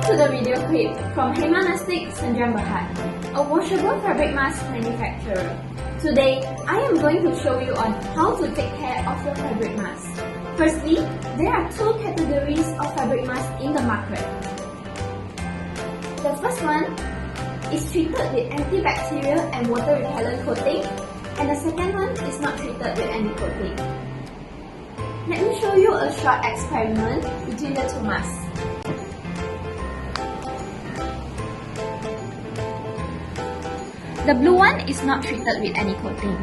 To the video clip from HEMANASTIC Rewashable a washable fabric mask manufacturer. Today, I am going to show you on how to take care of your fabric mask. Firstly, there are two categories of fabric mask in the market. The first one is treated with antibacterial and water repellent coating, and the second one is not treated with any coating. Let me show you a short experiment between the two masks. The blue one is not treated with any coating.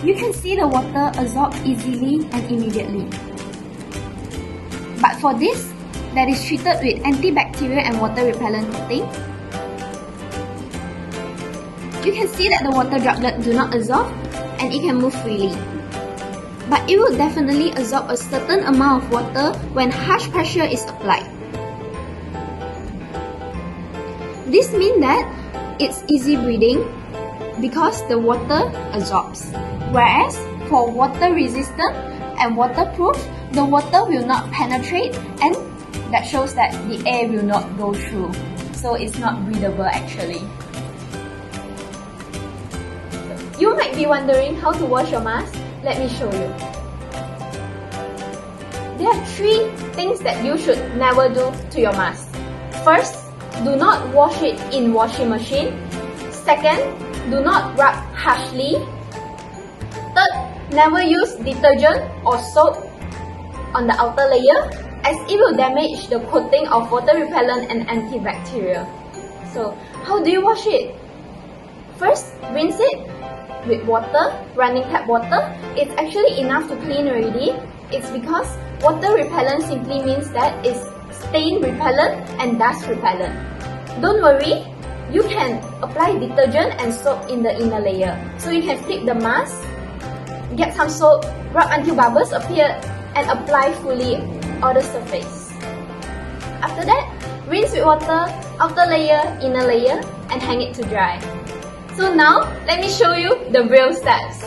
You can see the water absorb easily and immediately. But for this, that is treated with antibacterial and water repellent coating, you can see that the water droplets do not absorb and it can move freely. But it will definitely absorb a certain amount of water when harsh pressure is applied. This means that it's easy breathing because the water absorbs. Whereas for water resistant and waterproof, the water will not penetrate and that shows that the air will not go through. So it's not breathable actually. You might be wondering how to wash your mask. Let me show you. There are 3 things that you should never do to your mask. First, do not wash it in washing machine. Second, do not rub harshly. Third, never use detergent or soap on the outer layer as it will damage the coating of water repellent and antibacterial. So, how do you wash it? First, rinse it with water, running tap water. It's actually enough to clean already. It's because water repellent simply means that it's stain repellent and dust repellent. Don't worry, you can apply detergent and soap in the inner layer. So you can flip the mask, get some soap, rub until bubbles appear and apply fully on the surface. After that, rinse with water, outer layer, inner layer and hang it to dry. So now, let me show you the real steps.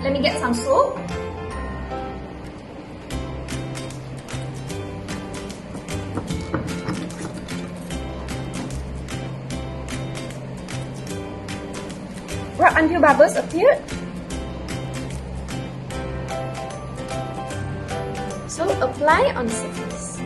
Let me get some soap. Rub until bubbles appear. So apply on the surface.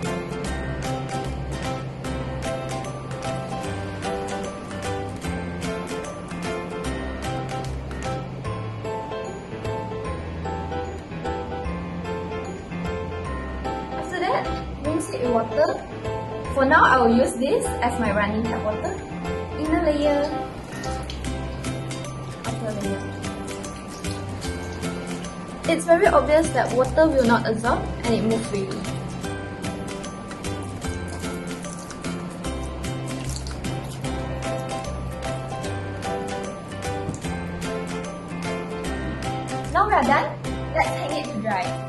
After that, rinse it with water. For now, I will use this as my running tap water. Inner layer, outer layer. It's very obvious that water will not absorb and it moves freely. Now we are done, let's hang it to dry.